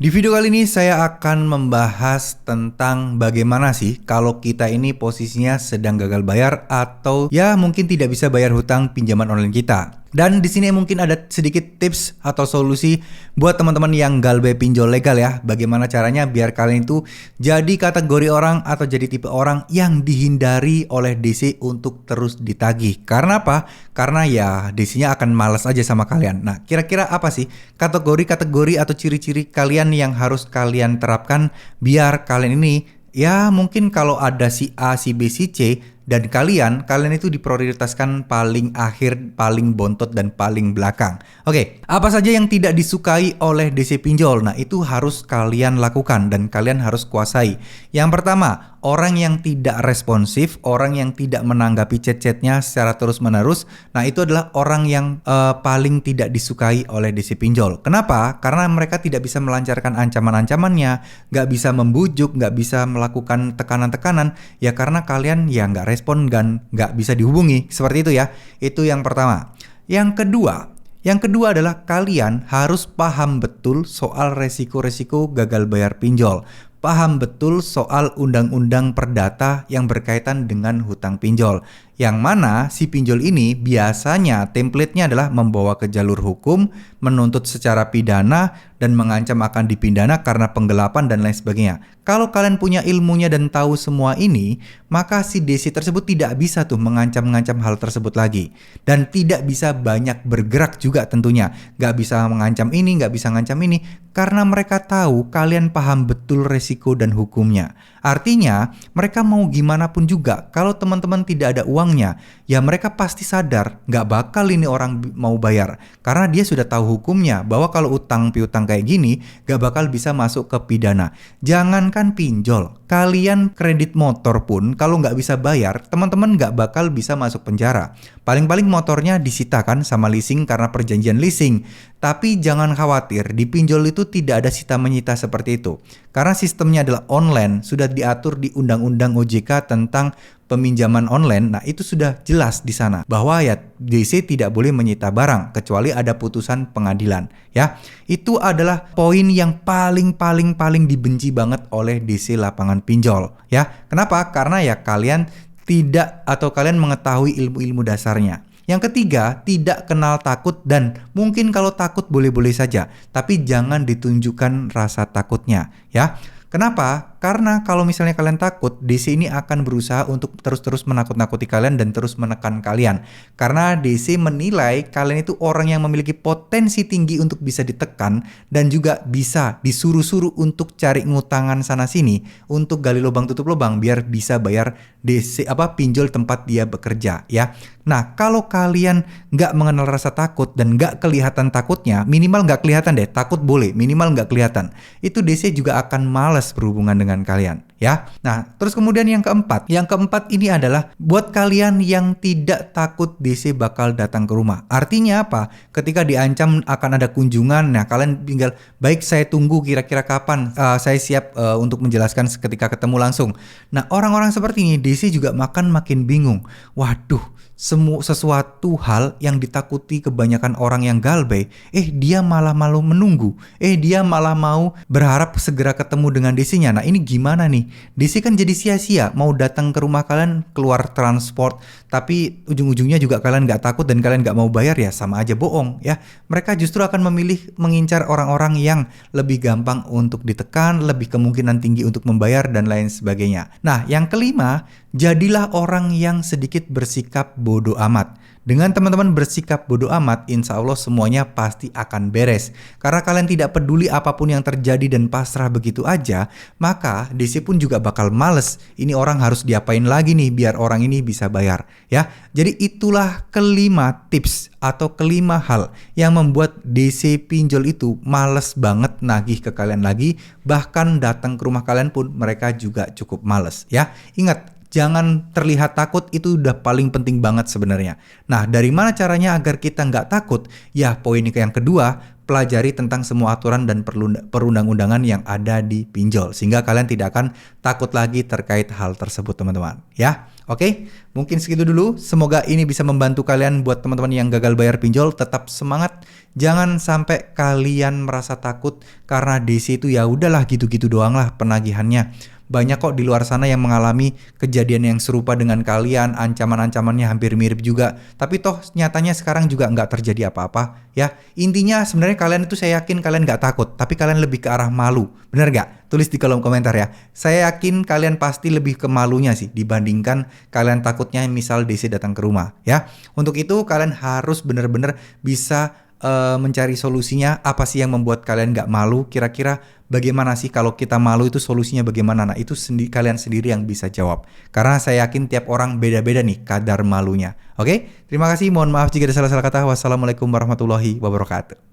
Di video kali ini saya akan membahas tentang bagaimana sih kalau kita ini posisinya sedang gagal bayar atau ya mungkin tidak bisa bayar hutang pinjaman online kita. Dan di sini mungkin ada sedikit tips atau solusi buat teman-teman yang galbay pinjol legal ya. Bagaimana caranya biar kalian itu jadi kategori orang atau jadi tipe orang yang dihindari oleh DC untuk terus ditagih. Karena apa? Karena ya DC-nya akan malas aja sama kalian. Nah, kira-kira apa sih kategori-kategori atau ciri-ciri kalian yang harus kalian terapkan biar kalian ini ya mungkin kalau ada si A, si B, si C dan kalian itu diprioritaskan paling akhir, paling bontot dan paling belakang. Oke, apa saja yang tidak disukai oleh DC pinjol? Nah, itu harus kalian lakukan dan kalian harus kuasai. Yang pertama, orang yang tidak responsif, orang yang tidak menanggapi chat-chatnya secara terus-menerus. Nah, itu adalah orang yang paling tidak disukai oleh DC pinjol. Kenapa? Karena mereka tidak bisa melancarkan ancaman-ancamannya, nggak bisa membujuk, nggak bisa melakukan tekanan-tekanan. Ya karena kalian ya nggak respon dan nggak bisa dihubungi. Seperti itu ya. Itu yang pertama. Yang kedua adalah kalian harus paham betul soal resiko-resiko gagal bayar pinjol. Paham betul soal undang-undang perdata yang berkaitan dengan hutang pinjol. Yang mana si pinjol ini biasanya template-nya adalah membawa ke jalur hukum, menuntut secara pidana, dan mengancam akan dipidana karena penggelapan dan lain sebagainya. Kalau kalian punya ilmunya dan tahu semua ini, maka si DC tersebut tidak bisa tuh mengancam-ngancam hal tersebut lagi. Dan tidak bisa banyak bergerak juga tentunya. Gak bisa mengancam ini, gak bisa mengancam ini. Karena mereka tahu kalian paham betul resiko dan hukumnya. Artinya, mereka mau gimana pun juga, kalau teman-teman tidak ada uangnya, ya mereka pasti sadar gak bakal ini orang mau bayar. Karena dia sudah tahu hukumnya, bahwa kalau utang piutang kayak gini, gak bakal bisa masuk ke pidana. Jangankan pinjol, kalian kredit motor pun kalau gak bisa bayar, teman-teman gak bakal bisa masuk penjara. Paling-paling motornya disitakan sama leasing karena perjanjian leasing. Tapi jangan khawatir, di pinjol itu tidak ada sita menyita seperti itu. Karena sistemnya adalah online, sudah diatur di Undang-Undang OJK tentang peminjaman online. Nah, itu sudah jelas di sana bahwa ya DC tidak boleh menyita barang kecuali ada putusan pengadilan, ya. Itu adalah poin yang paling dibenci banget oleh DC lapangan pinjol, ya. Kenapa? Karena ya kalian tidak atau kalian mengetahui ilmu-ilmu dasarnya. Yang ketiga, tidak kenal takut dan mungkin kalau takut boleh-boleh saja, tapi jangan ditunjukkan rasa takutnya, ya. Kenapa? Karena kalau misalnya kalian takut, DC ini akan berusaha untuk terus-terus menakut-nakuti kalian dan terus menekan kalian. Karena DC menilai kalian itu orang yang memiliki potensi tinggi untuk bisa ditekan dan juga bisa disuruh-suruh untuk cari ngutangan sana-sini untuk gali lubang tutup lubang biar bisa bayar DC pinjol tempat dia bekerja, ya. Nah, kalau kalian nggak mengenal rasa takut dan nggak kelihatan takutnya, minimal nggak kelihatan deh, takut boleh, minimal nggak kelihatan. Itu DC juga akan malas berhubungan dengan kalian, ya. Nah, terus kemudian yang keempat ini adalah buat kalian yang tidak takut DC bakal datang ke rumah. Artinya apa? Ketika diancam akan ada kunjungan, nah kalian tinggal baik saya tunggu kira-kira kapan saya siap untuk menjelaskan ketika ketemu langsung. Nah, orang-orang seperti ini DC juga makin bingung. Waduh, sesuatu hal yang ditakuti kebanyakan orang yang galbay, dia malah malu menunggu, dia malah mau berharap segera ketemu dengan DC-nya. Nah, ini gimana nih? DC kan jadi sia-sia, mau datang ke rumah kalian keluar transport, tapi ujung-ujungnya juga kalian gak takut dan kalian gak mau bayar, ya sama aja bohong, ya. Mereka justru akan memilih mengincar orang-orang yang lebih gampang untuk ditekan, lebih kemungkinan tinggi untuk membayar dan lain sebagainya. Nah, yang kelima, jadilah orang yang sedikit bersikap bodoh amat. Dengan teman-teman bersikap bodoh amat, insya Allah semuanya pasti akan beres. Karena kalian tidak peduli apapun yang terjadi dan pasrah begitu aja, maka DC pun juga bakal males. Ini orang harus diapain lagi nih biar orang ini bisa bayar, ya. Jadi itulah kelima tips atau kelima hal yang membuat DC pinjol itu males banget nagih ke kalian lagi. Bahkan datang ke rumah kalian pun mereka juga cukup males, ya. Ingat, jangan terlihat takut, itu udah paling penting banget sebenarnya. Nah, dari mana caranya agar kita nggak takut? Ya, poin yang kedua, pelajari tentang semua aturan dan perundang-undangan yang ada di pinjol. Sehingga kalian tidak akan takut lagi terkait hal tersebut, teman-teman. Ya, Oke, mungkin segitu dulu. Semoga ini bisa membantu kalian buat teman-teman yang gagal bayar pinjol. Tetap semangat. Jangan sampai kalian merasa takut karena DC itu ya udahlah gitu-gitu doang lah penagihannya. Banyak kok di luar sana yang mengalami kejadian yang serupa dengan kalian, ancaman-ancamannya hampir mirip juga. Tapi toh nyatanya sekarang juga nggak terjadi apa-apa ya. Intinya sebenarnya kalian itu saya yakin kalian nggak takut, tapi kalian lebih ke arah malu. Bener nggak? Tulis di kolom komentar ya. Saya yakin kalian pasti lebih ke malunya sih dibandingkan kalian takutnya misal DC datang ke rumah ya. Untuk itu kalian harus bener-bener bisa mencari solusinya. Apa sih yang membuat kalian nggak malu? Kira-kira bagaimana sih kalau kita malu itu solusinya bagaimana? Nah itu kalian sendiri yang bisa jawab. Karena saya yakin tiap orang beda-beda nih kadar malunya. Oke, terima kasih. Mohon maaf jika ada salah-salah kata. Wassalamualaikum warahmatullahi wabarakatuh.